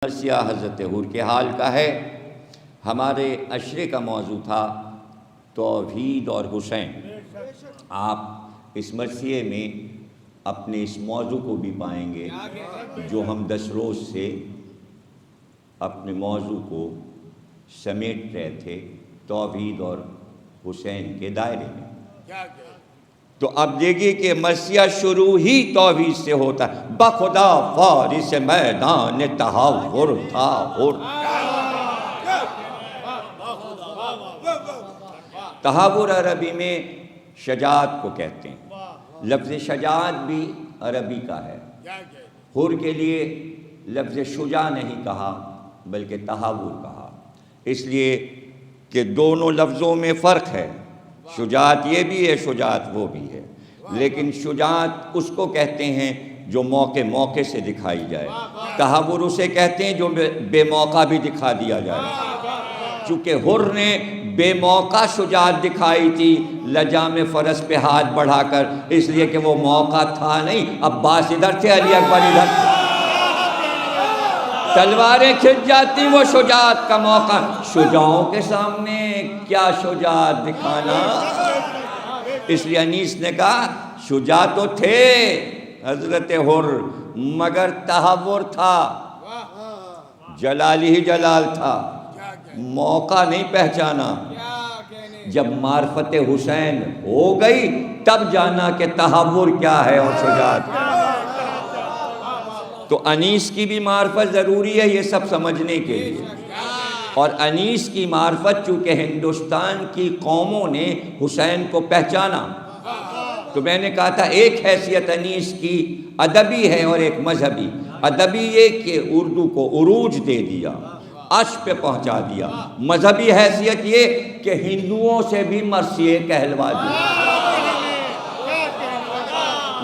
مرثیہ حضرت حور کے حال کا ہے۔ ہمارے عشرے کا موضوع تھا توحید اور حسین۔ آپ اس مرثیے میں اپنے اس موضوع کو بھی پائیں گے جو ہم 10 روز سے اپنے موضوع کو سمیٹ رہے تھے توحید اور حسین کے دائرے میں۔ تو اب دیکھیے کہ مرثیہ شروع ہی توحید سے ہوتا ہے۔ بخدا فارس میدان تحور تھا ہر۔ تحور عربی میں شجاعت کو کہتے ہیں۔ لفظ شجاعت بھی عربی کا ہے۔ حر کے لیے لفظ شجاع نہیں کہا بلکہ تحور کہا، اس لیے کہ دونوں لفظوں میں فرق ہے۔ شجاعت یہ بھی ہے، شجاعت وہ بھی ہے، لیکن شجاعت اس کو کہتے ہیں جو موقع سے دکھائی جائے۔ تحور اسے کہتے ہیں جو بے موقع بھی دکھا دیا جائے۔ چونکہ حر نے بے موقع شجاعت دکھائی تھی لجام فرس پہ ہاتھ بڑھا کر، اس لیے کہ وہ موقع تھا نہیں۔ عباس ادھر تھے، علی اکبر ادھر تھے، تلواریں کھنچ جاتی، وہ شجاعت کا موقع۔ شجاعوں کے سامنے کیا شجاعت دکھانا، اس لیے انیس نے کہا شجاع تو تھے حضرت حر مگر تحور تھا، جلال ہی جلال تھا، موقع نہیں پہچانا۔ جب معرفت حسین ہو گئی تب جانا کہ تحور کیا ہے اور شجاعت کیا ہے۔ تو انیس کی بھی معرفت ضروری ہے یہ سب سمجھنے کے لیے، اور انیس کی معرفت چونکہ ہندوستان کی قوموں نے حسین کو پہچانا، تو میں نے کہا تھا ایک حیثیت انیس کی ادبی ہے اور ایک مذہبی۔ ادبی یہ کہ اردو کو عروج دے دیا، عرش پہ پہنچا دیا۔ مذہبی حیثیت یہ کہ ہندوؤں سے بھی مرثیے کہلوا دیا،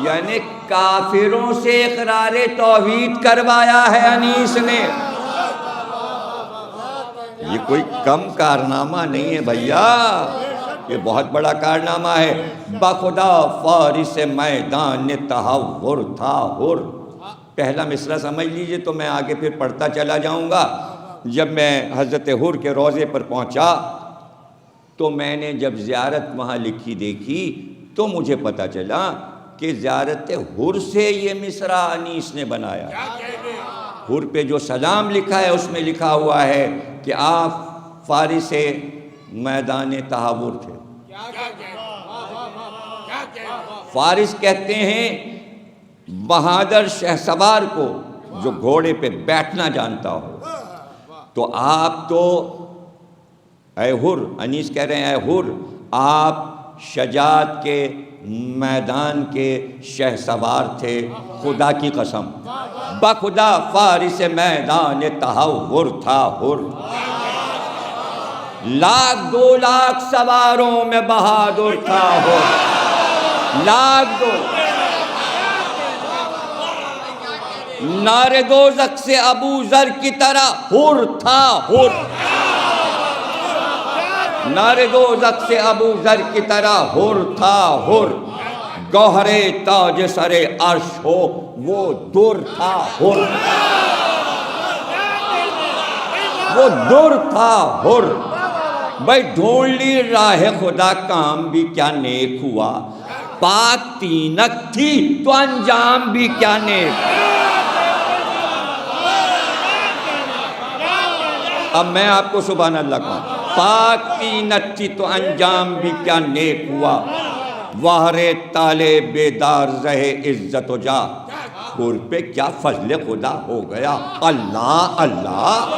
یعنی کافروں سے اقرار توحید کروایا ہے انیس نے۔ یہ کوئی کم کارنامہ نہیں ہے بھیا، یہ بہت بڑا کارنامہ ہے۔ بخدا فارس میدان تحور تھا ہر۔ پہلا مصرع سمجھ لیجئے تو میں آگے پھر پڑھتا چلا جاؤں گا۔ جب میں حضرت حر کے روضے پر پہنچا تو میں نے جب زیارت وہاں لکھی دیکھی تو مجھے پتہ چلا کہ زیارت حر سے یہ مصرع انیس نے بنایا۔ حر پہ جو سلام لکھا ہے اس میں لکھا ہوا ہے کہ آپ فارس میدان تحور تھے۔ فارس کہتے ہیں بہادر شہسوار کو جو گھوڑے پہ بیٹھنا جانتا ہو۔ تو آپ تو اے حر، انیس کہہ رہے ہیں اے حر، آپ شجاعت کے میدان کے شہسوار تھے، خدا کی قسم۔ بخدا فارس میدان تحور تھا حر، لاکھ 2 لاکھ سواروں میں بہادر تھا حر، لاکھ 2۔ نار دوزخ سے ابو ذر کی طرح حر تھا حر، نار دوزخ سے ابو ذر کی طرح حر تھا حر، گوہر تاج سر عرش ہو وہ در تھا حر، وہ در تھا حر۔ بھائی ڈھونڈ لی راہ خدا، کام بھی کیا نیک ہوا، پاک تینک تھی تو انجام بھی کیا نیک۔ اب میں آپ کو سبحان اللہ کہوں، پاک تینک تھی تو انجام بھی کیا نیک ہوا، وہر تالے بیدار رہے عزت و جا، حر پہ کیا فضل خدا ہو گیا۔ اللہ اللہ،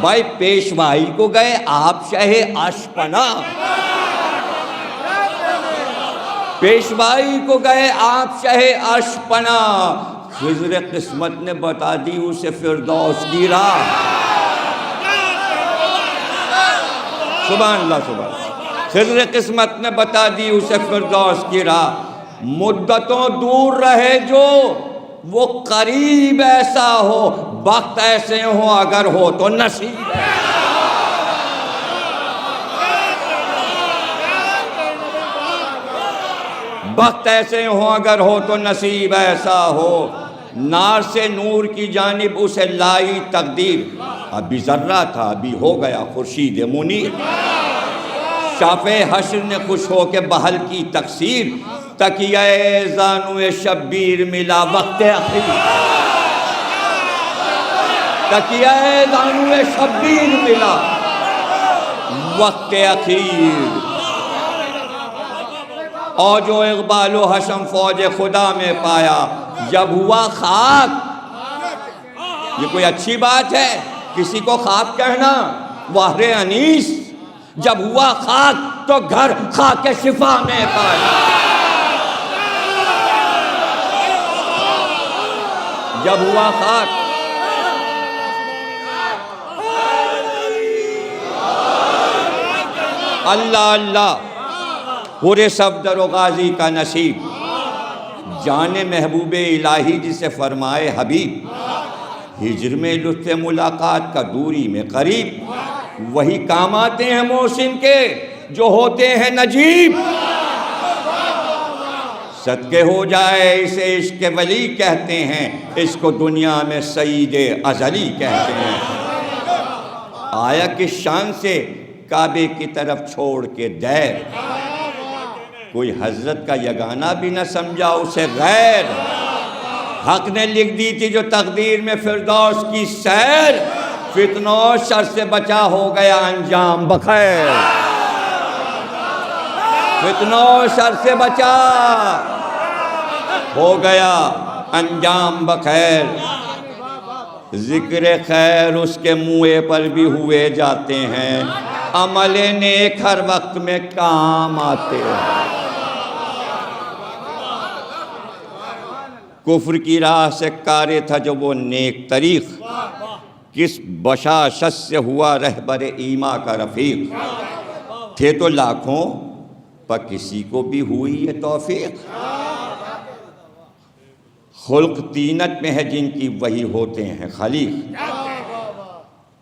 بھائی پیشوائی کو گئے آپ شہ اشپنا، پیشوائی کو گئے آپ شہ اشپنا، خضر قسمت نے بتا دی اسے فردوس کی راہ۔ سبحان اللہ سبحان اللہ، خضر قسمت نے بتا دی اسے فردوس کی راہ۔ مدتوں دور رہے جو وہ قریب ایسا ہو، وقت ایسے ہو اگر ہو تو نصیب ہے۔ وقت ایسے ہو اگر ہو تو نصیب ایسا ہو، نار سے نور کی جانب اسے لائی تقدیر، ابھی ذرہ تھا ابھی ہو گیا خورشید منیر، شاف حشر نے خوش ہو کے بحل کی تقصیر، تکیہ زانو شبیر ملا وقت اخیر، تکیہ زانو شبیر ملا وقت اخیر، اور جو اقبال و حشم فوج خدا میں پایا جب ہوا خاک۔ یہ کوئی اچھی بات ہے کسی کو خاک کہنا؟ وحر انیس جب ہوا خاک تو گھر خاک شفا میں پایا، جب ہوا خاک۔ اللہ اللہ پورے صفدر و غازی کا نصیب، جان محبوب الہی جسے فرمائے حبیب، ہجر میں لطف ملاقات کا دوری میں قریب، وہی کام آتے ہیں محسن کے جو ہوتے ہیں نجیب، صدقے ہو جائے اسے عشق ولی کہتے ہیں، اس کو دنیا میں سید ازلی کہتے ہیں، آیا کس شان سے کعبے کی طرف چھوڑ کے دیر، کوئی حضرت کا یگانہ بھی نہ سمجھا اسے غیر، حق نے لکھ دی تھی جو تقدیر میں فردوس کی سیر، فتنہ و شر سے بچا ہو گیا انجام بخیر، فتنہ و شر سے بچا ہو گیا انجام بخیر، ذکر خیر اس کے منہ پر بھی ہوئے جاتے ہیں، عمل نیک ہر وقت میں کام آتے ہیں، کفر کی راہ سے کارے تھا جو وہ نیک طریق، کس بشاشت سے ہوا رہبر ایما کا رفیق، تھے تو لاکھوں پر کسی کو بھی ہوئی یہ توفیق، خلق طینت میں ہے جن کی وہی ہوتے ہیں خلیق،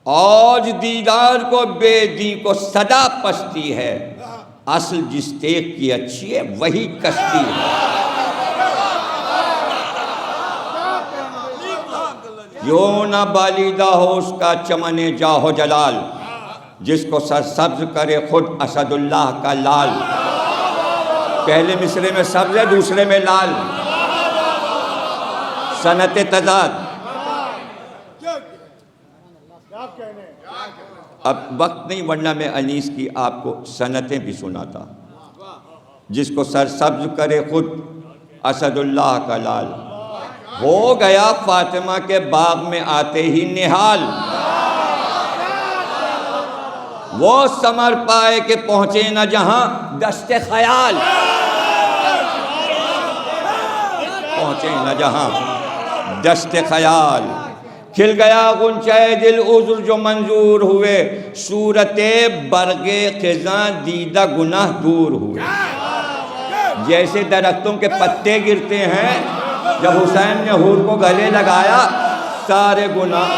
آج دیدار کو بے دین کو صدا پستی ہے، اصل جس تیغ کی اچھی ہے وہی کشتی ہے، کیوں نہ بالیدہ ہو اس کا چمن جاہ و جلال، جس کو سرسبز کرے خود اسد اللہ کا لال، پہلے مصرے میں سبز ہے دوسرے میں لال، صنعت تضاد۔ اب وقت نہیں ورنہ میں انیس کی آپ کو صنعتیں بھی سناتا، جس کو سرسبز کرے خود اسد اللہ کا لال، ہو گیا فاطمہ کے باغ میں آتے ہی نہال، وہ ثمر پائے کہ پہنچے نہ جہاں دست خیال، پہنچے نہ جہاں دست خیال، کھل گیا غنچہ دل عذر جو منظور ہوئے، صورت برگ خزاں دیدہ گناہ دور ہوئے، جیسے درختوں کے پتے گرتے ہیں، جب حسین نے حور کو گلے لگایا سارے گناہ،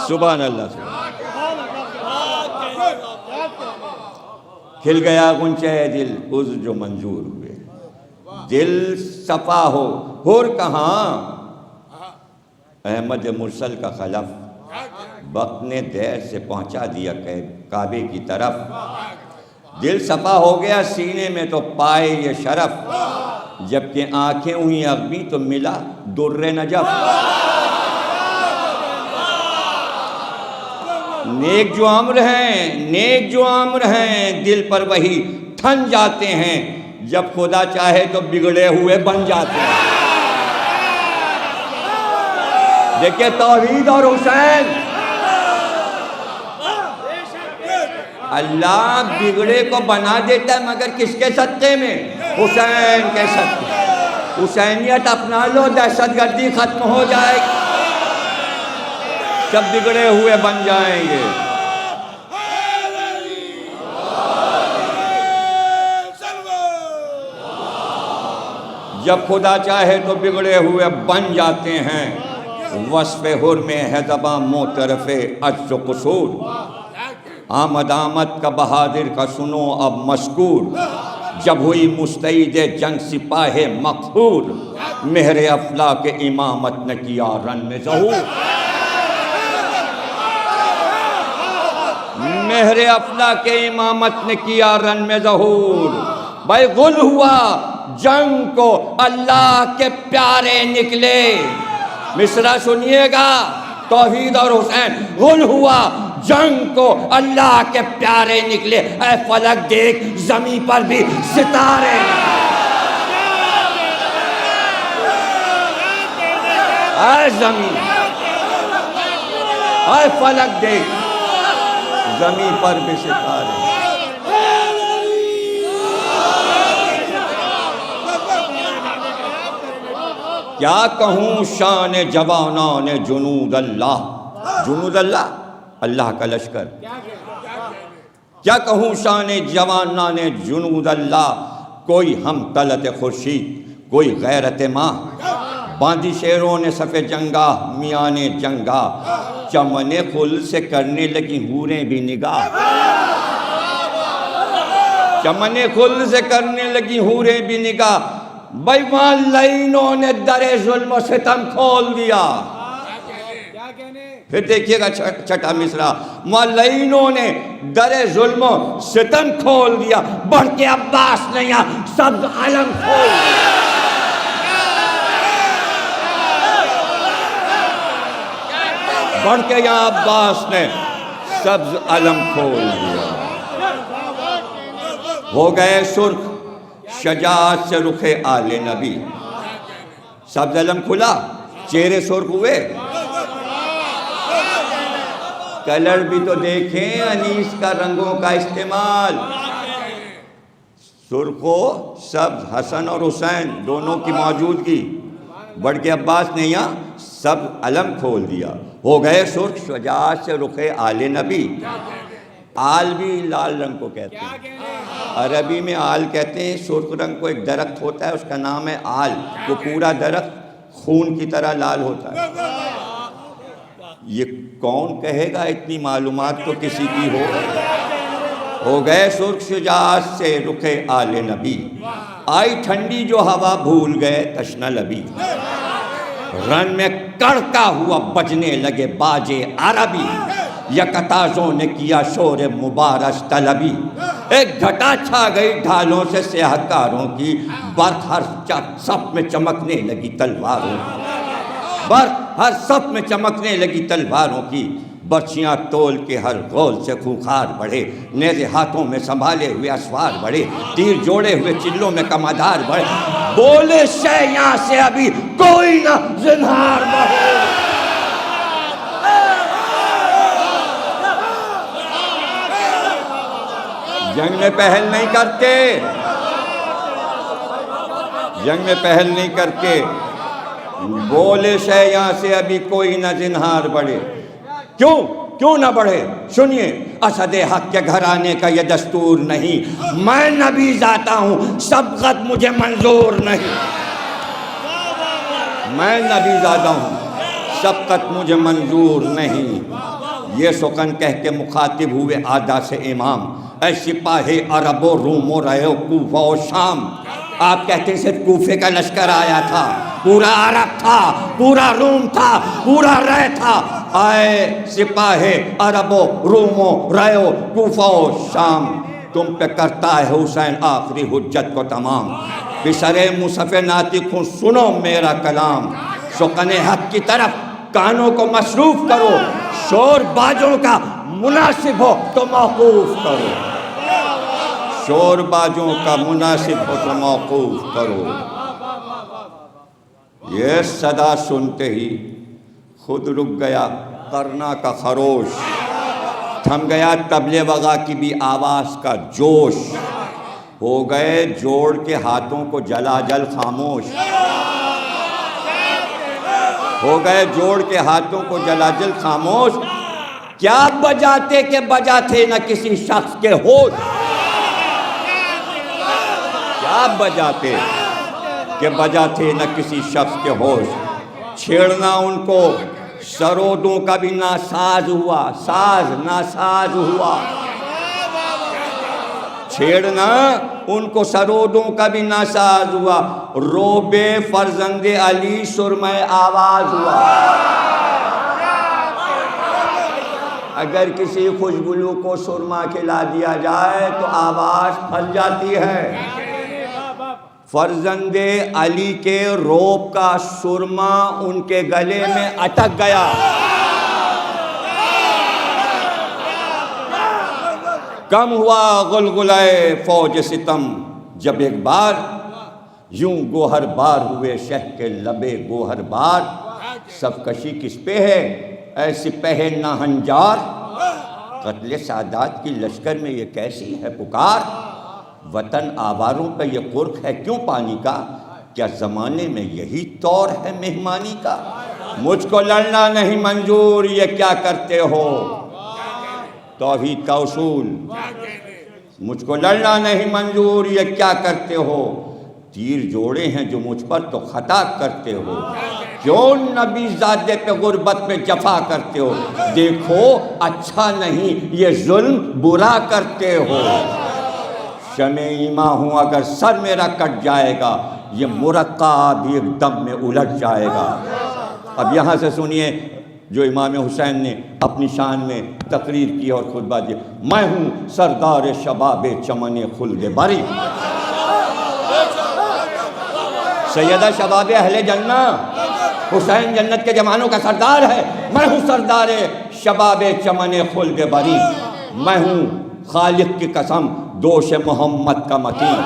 سبحان اللہ، کھل گیا غنچہ دل عذر جو منظور ہوئے، دل صفا ہو، حور کہاں؟ احمد مرسل کا خلف، وقت نے دیر سے پہنچا دیا کعبے کی طرف، دل صفا ہو گیا سینے میں تو پائے یہ شرف، جبکہ آنکھیں ہوئی اغبی تو ملا در نجف، نیک جو امر ہیں، نیک جو امر ہیں، دل پر وہی ٹھن جاتے ہیں، جب خدا چاہے تو بگڑے ہوئے بن جاتے ہیں، دیکھیں توحید اور حسین، اللہ بگڑے کو بنا دیتا ہے مگر کس کے صدقے میں؟ حسین کے صدقے، حسینیت اپنا لو دہشت گردی ختم ہو جائے گی، سب بگڑے ہوئے بن جائیں گے، جب خدا چاہے تو بگڑے ہوئے بن جاتے ہیں، وصف حر میں ہے زباں معترف عجز و قصور، آمد آمد کا بہادر کا سنو اب مشکور، جب ہوئی مستعد جنگ سپاہ مقہور، مہر افلاک امامت نے کیا رن میں ظہور، مہر افلاک امامت نے کیا رن میں ظہور۔ بھائی غل ہوا جنگ کو اللہ کے پیارے نکلے، مصرع سنیے گا، توحید اور حسین۔ غل ہوا جنگ کو اللہ کے پیارے نکلے، اے فلک دیکھ زمین پر بھی ستارے اے زمین، اے فلک دیکھ زمین پر بھی ستارے۔ کیا کہوں شان جوانان جنود اللہ، جنود اللہ اللہ کا لشکر، کیا کہوں شان جوانان جنود اللہ، کوئی ہم طلعت خورشید کوئی غیرت ماہ، باندھی شیروں نے صف جنگاہ میان جنگاہ، چمن خل سے کرنے لگی حوریں بھی نگاہ، چمن خل سے کرنے لگی حوریں بھی نگاہ۔ بھائی وہاں لائنوں نے در ظلم و ستم کھول دیا، پھر دیکھئے گا چھٹا مصرع، وہاں لائنوں نے در ظلم و ستم کھول دیا، بڑھ کے عباس نے یہاں سبز علم کھول دیا، بڑھ کے یہاں عباس نے سبز علم کھول دیا۔ ہو گئے سرخ شجاعت سے رخ آل نبی، سبز علم کھلا چہرے سرخ ہوئے، کلر بھی تو دیکھیں انیس کا رنگوں کا استعمال، سرخ و سبز، حسن اور حسین دونوں کی موجودگی، بڑھ کے عباس نے یہاں سبز علم کھول دیا۔ ہو گئے سرخ شجاعت سے رخ آل نبی، آل بھی لال رنگ کو کہتے ہیں، عربی میں آل کہتے ہیں سرخ رنگ کو، ایک درخت ہوتا ہے اس کا نام ہے آل، وہ پورا درخت خون کی طرح لال ہوتا ہے۔ یہ کون کہے گا، اتنی معلومات تو کسی کی ہو گئے سرخ شجاعت سے رخ آل نبی، آئی ٹھنڈی جو ہوا بھول گئے تشنہ لبی، رن میں کڑکا ہوا بجنے لگے باجے عربی، یکتازوں نے کیا شور مبارش طلبی، ایک گھٹا چھا گئی ڈھالوں سے سیاہ کاروں کی، برق ہر صف میں چمکنے لگی تلواروں کی، برق ہر صف میں چمکنے لگی تلواروں کی، برچیاں تول کے ہر غول سے خوخار بڑھے، نیزے ہاتھوں میں سنبھالے ہوئے اسوار بڑھے، تیر جوڑے ہوئے چلوں میں کمادار بڑھے، بولے شیعاں سے ابھی کوئی نہ زنہار بڑھے۔ جنگ میں پہل نہیں کرتے، جنگ میں پہل نہیں کرتے، بولے شیعاں سے ابھی کوئی نہ زنہار بڑھے۔ کیوں نہ بڑھے؟ سنیے، اسد حق کے گھرانے کا یہ دستور نہیں، میں نبی ذاتا ہوں سبقت مجھے منظور نہیں، میں نبی ذاتا ہوں سبقت مجھے منظور نہیں۔ یہ سخن کہہ کے مخاطب ہوئے آدھا سے امام، اے سپاہ عرب و روم و رے و کوفہ و شام، آپ کہتے ہیں صرف کوفے کا لشکر آیا تھا، پورا عرب تھا، پورا روم تھا، پورا رے تھا، آئے سپاہ عرب و روم و رے و کوفہ و شام، تم پہ کرتا ہے حسین آخری حجت کو تمام، بسر مصحف ناطق ہوں سنو میرا کلام، سخن حق کی طرف کانوں کو مصروف کرو، شور باجوں کا مناسب ہو تو موقوف کرو، شور باجوں کا مناسب ہو تو موقوف کرو۔ یہ صدا سنتے ہی خود رک گیا قرنا کا خروش، تھم گیا طبلے وغا کی بھی آواز کا جوش، ہو گئے جوڑ کے ہاتھوں کو جلا جل خاموش، ہو گئے جوڑ کے ہاتھوں کو جلا جل خاموش، کیا بجاتے کہ بجاتے نہ کسی شخص کے ہوش، کیا بجاتے کہ بجاتے نہ کسی شخص کے ہوش، چھیڑنا ان کو سرودوں کا بھی ناساز ہوا، ساز ناساز ہوا، چھیڑنا ان کو سرودوں کا بھی ناساز ہوا، روب فرزند علی سرمہ آواز ہوا۔ اگر کسی خوشبلو کو سرما کھلا دیا جائے تو آواز پھل جاتی ہے۔ فرزند علی کے روب کا سرما ان کے گلے میں اٹک گیا۔ کم ہوا غلغلۂ فوج ستم، جب ایک بار یوں گوہر بار ہوئے شہ کے لبے گوہر بار۔ سب کشی کس پہ ہے اے سپہ ناہنجار، قتل سادات کی لشکر میں یہ کیسی ہے پکار۔ وطن آواروں پہ یہ قرق ہے کیوں پانی کا، کیا زمانے میں یہی طور ہے مہمانی کا۔ مجھ کو لڑنا نہیں منظور، یہ کیا کرتے ہو توحید کا اصول۔ مجھ کو لڑنا نہیں منظور، یہ کیا کرتے ہو، تیر جوڑے ہیں جو مجھ پر تو خطا کرتے ہو۔ کیوں نبی زادے پہ غربت میں جفا کرتے ہو، دیکھو اچھا نہیں یہ ظلم برا کرتے ہو۔ شمع ایماں ہوں اگر سر میرا کٹ جائے گا، یہ مرقع بھی ایک دم میں الٹ جائے گا۔ اب یہاں سے سنیے جو امام حسین نے اپنی شان میں تقریر کی اور خطبہ دیا، میں ہوں سردار شباب چمن خلد بری، سیدہ شباب اہل جنہ، حسین جنت کے جوانوں کا سردار ہے۔ میں ہوں سردار شباب چمن خلد بری، میں ہوں خالق کی قسم دوش محمد کا متین،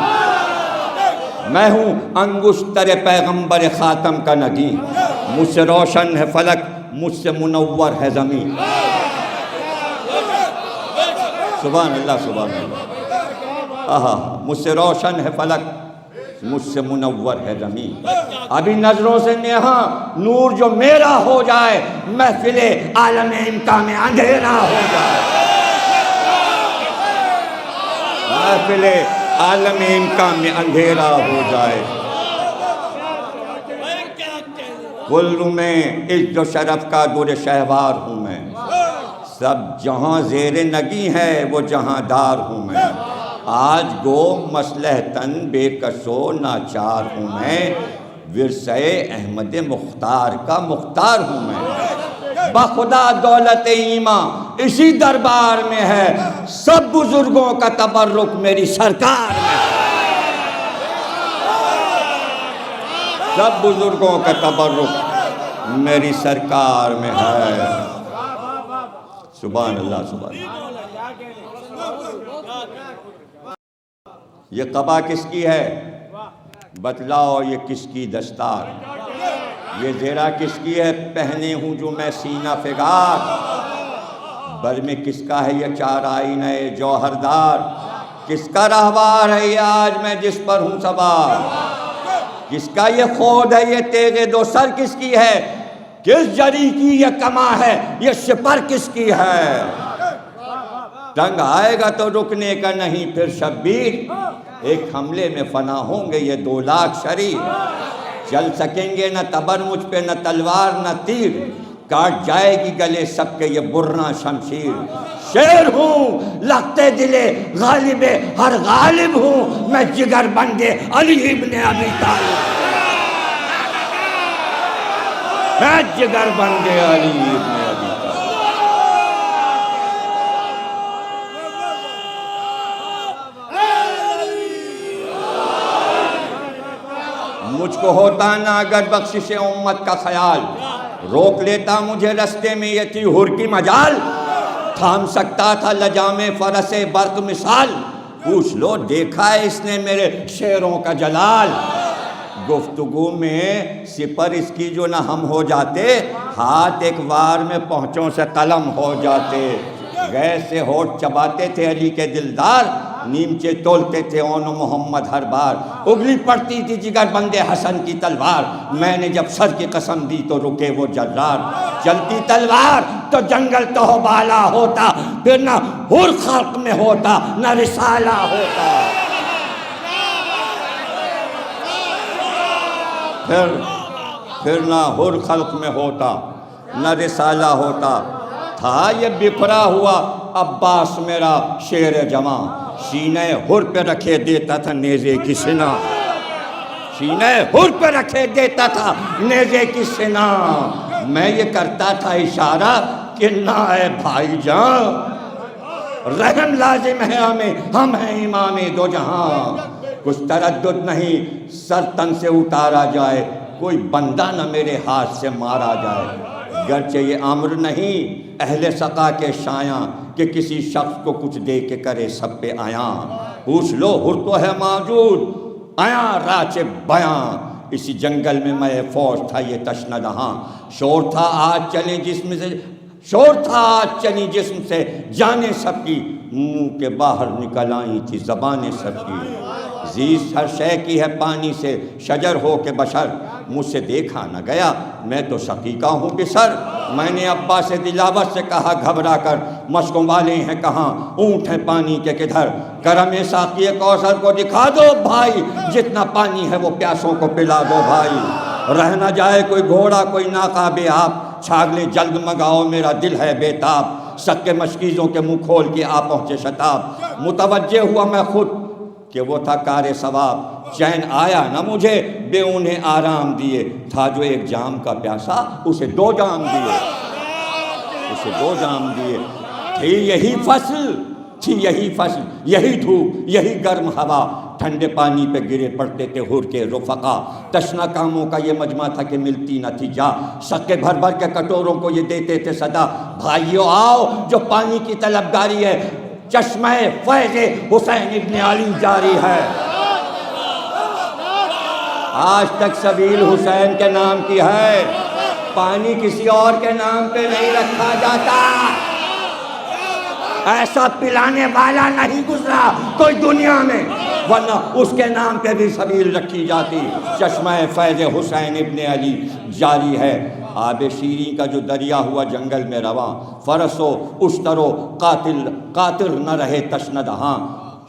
میں ہوں انگشتر پیغمبر خاتم کا نگین، مجھ سے روشن ہے فلک مجھ سے منور ہے زمین۔ سبحان اللہ سبحان اللہ، مجھ سے روشن ہے فلک مجھ سے منور ہے زمین۔ ابھی نظروں سے نیہا نور جو میرا ہو جائے، محفل عالم امکان میں اندھیرا ہو جائے، محفل عالم امکان میں اندھیرا ہو جائے۔ کل میں عز و شرف کا در شہوار ہوں میں، سب جہاں زیر نگی ہے وہ جہاں دار ہوں میں۔ آج گو مصلحتاً بے کس و ناچار ہوں میں، ورثہ احمد مختار کا مختار ہوں میں۔ بخدا دولت ایماں اسی دربار میں ہے، سب بزرگوں کا تبرک میری سرکار میں ہے، سب بزرگوں کا تبرک میری سرکار میں ہے۔ سبحان اللہ سبحان اللہ۔ یہ قبا کس کی ہے بتلاؤ، یہ کس کی دستار، یہ زیرہ کس کی ہے پہنے ہوں جو میں سینہ فگار، بر میں کس کا ہے یہ چار آئینہ جوہردار، کس کا رہوار ہے یہ آج میں جس پر ہوں سوار، کس کا یہ خود ہے یہ تیغ دو سر کس کی ہے، کس جری کی یہ کما ہے یہ سپر کس کی ہے۔ ٹنگ آئے گا تو رکنے کا نہیں پھر شبیر، ایک حملے میں فنا ہوں گے یہ 2 لاکھ شریر، چل سکیں گے نہ تبر مجھ پہ نہ تلوار نہ تیر، کاٹ جائے گی گلے سب کے یہ برنا شمشیر۔ شیر ہوں لگتے دلے غالب ہر غالب ہوں، میں جگر بندے علی ابن ابی طالب، میں جگر بندے علی ابن ابی طالب۔ مجھ کو ہوتا نہ اگر بخشش امت کا خیال، روک لیتا مجھے رستے میں یہ تھی حر کی مجال، تھام سکتا تھا لجام فرس برق مثال، پوچھ لو دیکھا ہے اس نے میرے شعروں کا جلال۔ گفتگو میں سپر اس کی جو نہ ہم ہو جاتے، ہاتھ ایک وار میں پہنچوں سے قلم ہو جاتے، گئے سے ہوٹ چباتے تھے علی کے دلدار، نیمچے تولتے تھے اون محمد ہر بار، اگلی پڑتی تھی جگر بندے حسن کی تلوار، میں نے جب سر کی قسم دی تو رکے وہ جرار، چلتی تلوار تو جنگل تو بالا ہوتا، پھر نہ حر خلق میں ہوتا نہ رسالہ ہوتا، پھر نہ حر خلق میں ہوتا نہ رسالہ ہوتا۔ تھا یہ بکھرا ہوا عباس میرا شیر جواں، سینہ حر پہ رکھے دیتا تھا نیزے کی سنا، سینہ حر پہ رکھے دیتا تھا نیزے کی سنا، میں یہ کرتا تھا اشارہ کہ نہ اے بھائی جان، رحم لازم ہے ہمیں، ہم ہیں امام دو جہاں، کچھ تردد نہیں سر تن سے اتارا جائے، کوئی بندہ نہ میرے ہاتھ سے مارا جائے، گرچہ یہ امر نہیں اہل سقا کے شایاں کہ کسی شخص کو کچھ دے کے کرے سب پہ آیاں، پوچھ لو حر تو ہے موجود آیاں راچ بیاں، اسی جنگل میں میں فوج تھا یہ تشندہاں، شور تھا آج چلیں جسم سے، شور تھا آج چلی جسم سے جانیں سب کی، منہ کے باہر نکل آئی تھی زبانیں سب کی، زیست ہر شے کی ہے پانی سے شجر ہو کے بشر، مجھ سے دیکھا نہ گیا میں تو شقیقہ ہوں بسر، میں نے ابا سے دلاور سے کہا گھبرا کر مشکوں والے ہیں کہاں، اونٹ ہیں پانی کے کدھر، کرم ساقی کوثر کو دکھا دو بھائی، جتنا پانی ہے وہ پیاسوں کو پلا دو بھائی، رہ نہ جائے کوئی گھوڑا کوئی ناقہ بے آپ، چھاگلیں جلد منگاؤ میرا دل ہے بے تاب، سکے مشکیزوں کے منہ کھول کے آ پہنچے شتاب، متوجہ ہوا میں خود کہ وہ تھا کار ثواب، چین آیا نہ مجھے بے انہیں آرام دیے، تھا جو ایک جام کا پیاسا اسے دو جام دیے، اسے دو جام دیے، تھی یہی فصل، تھی یہی فصل، یہی دھوپ یہی گرم ہوا، ٹھنڈے پانی پہ گرے پڑتے تھے حر کے رفقا، تشنا کاموں کا یہ مجمع تھا کہ ملتی نہ تھی جا، سکے بھر بھر کے کٹوروں کو یہ دیتے تھے صدا، بھائیو آؤ جو پانی کی طلبگاری ہے، چشمہ فیض حسین ابن علی جاری ہے، آج تک سبیل حسین کے نام کی ہے، پانی کسی اور کے نام پہ نہیں رکھا جاتا، ایسا پلانے والا نہیں گزرا کوئی دنیا میں، ورنہ اس کے نام پہ بھی سبیل رکھی جاتی، چشمہ فیض حسین ابن علی جاری ہے، آب شیریں کا جو دریا ہوا جنگل میں رواں، فرس و اشتر و قاتل نہ رہے تشندہاں،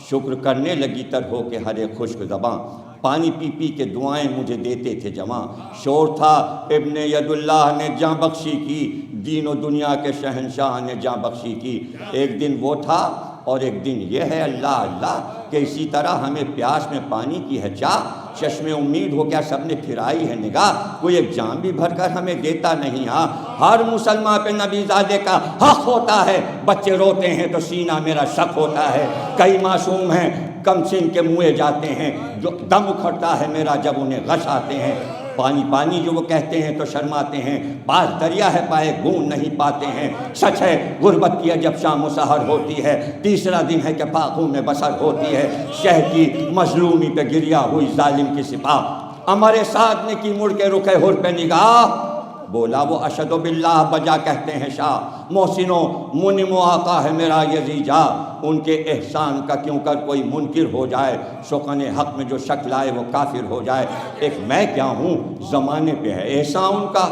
شکر کرنے لگی تر ہو کے ہر ایک خشک زباں، پانی پی پی کے دعائیں مجھے دیتے تھے جماں، شور تھا ابن ید اللہ نے جاں بخشی کی، دین و دنیا کے شہنشاہ نے جاں بخشی کی، ایک دن وہ تھا اور ایک دن یہ ہے اللہ اللہ، کہ اسی طرح ہمیں پیاس میں پانی کی ہے چاہ، چشم امید ہو کیا سب نے پھرائی ہے نگاہ، کوئی ایک جام بھی بھر کر ہمیں دیتا نہیں، ہاں ہر مسلمان پہ نبی زادے کا حق ہوتا ہے، بچے روتے ہیں تو سینہ میرا شک ہوتا ہے، کئی معصوم ہیں کم سن کے منہ جاتے ہیں، جو دم اکھڑتا ہے میرا جب انہیں غش آتے ہیں، پانی پانی جو وہ کہتے ہیں تو شرماتے ہیں، پاس دریا ہے پائے گون نہیں پاتے ہیں، سچ ہے غربت کی جب شام و سحر ہوتی ہے، تیسرا دن ہے کہ باغوں میں بسر ہوتی ہے، شہ کی مظلومی پہ گریا ہوئی ظالم کی سپاہ، امر سعد نے کی مڑ کے رخ حر پہ نگاہ، بولا وہ اشہد باللہ بجا کہتے ہیں شاہ، محسن و منعم و آقا ہے میرا یزید جا، ان کے احسان کا کیوں کر کوئی منکر ہو جائے، شوقن حق میں جو شک لائے وہ کافر ہو جائے، ایک میں کیا ہوں زمانے پہ ہے احسان ان کا،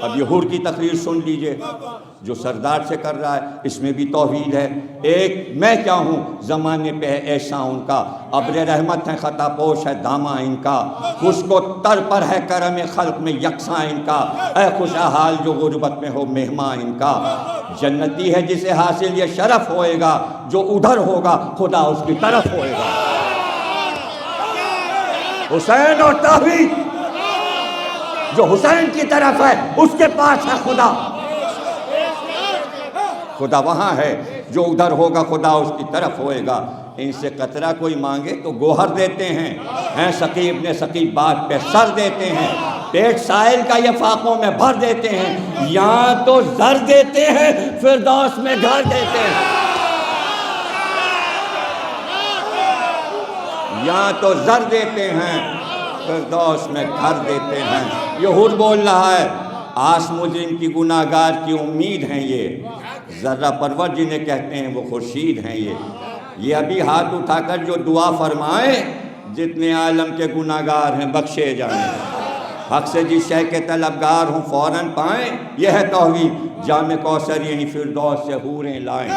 اب یہ حر کی تقریر سن لیجئے جو سردار سے کر رہا ہے، اس میں بھی توحید ہے، ایک میں کیا ہوں زمانے پہ ہے ایسا ان کا، ابر رحمت ہے خطا پوش ہے دامہ ان کا، خشک و تر پر ہے کرم خلق میں یکساں ان کا، اے خوشحال جو غربت میں ہو مہمان ان کا، جنتی ہے جسے حاصل یہ شرف ہوئے گا، جو ادھر ہوگا خدا اس کی طرف ہوئے گا، حسین اور توحید جو حسین کی طرف ہے اس کے پاس ہے خدا، خدا وہاں ہے، جو ادھر ہوگا خدا اس کی طرف ہوئے گا، ان سے قطرہ کوئی مانگے تو گوہر دیتے ہیں سقیب نے سقیب بات پہ سر دیتے ہیں، پیٹ سائل کا یہ فاقوں میں بھر دیتے ہیں، یہاں تو زر دیتے ہیں فردوس میں گھر دیتے ہیں، یہاں تو زر دیتے ہیں فردوس میں گھر دیتے ہیں، یہ حر بول رہا ہے، آس مجرم کی گناہگار کی امید ہیں یہ، ذرہ پرور جنہیں کہتے ہیں وہ خورشید ہیں یہ ابھی ہاتھ اٹھا کر جو دعا فرمائیں، جتنے عالم کے گناہگار ہیں بخشے جائیں، حق سے جس شے کے طلبگار ہوں فوراً پائیں، یہ ہے توحید، جام کوثر یہی فردوس سے حوریں لائیں،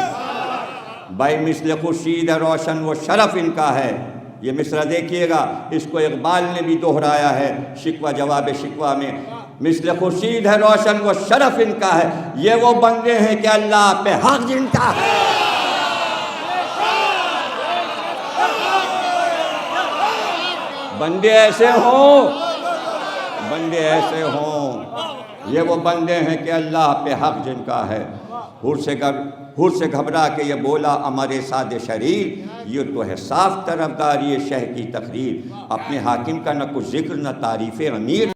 بھائی مثل خورشید ہے روشن وہ شرف ان کا ہے، یہ مصرع دیکھیے گا، اس کو اقبال نے بھی دہرایا ہے شکوہ جواب شکوہ میں، مثل خورشید ہے روشن وہ شرف ان کا ہے، یہ وہ بندے ہیں کہ اللہ پہ حق جن کا ہے، بندے ایسے ہوں، بندے ایسے ہوں، یہ وہ بندے ہیں کہ اللہ پہ حق جن کا ہے۔ حر سے گھبرا کے یہ بولا امر ساد شریر، یہ تو ہے صاف طرفداری شہ کی تقریر، اپنے حاکم کا نہ کچھ ذکر نہ تعریف امیر۔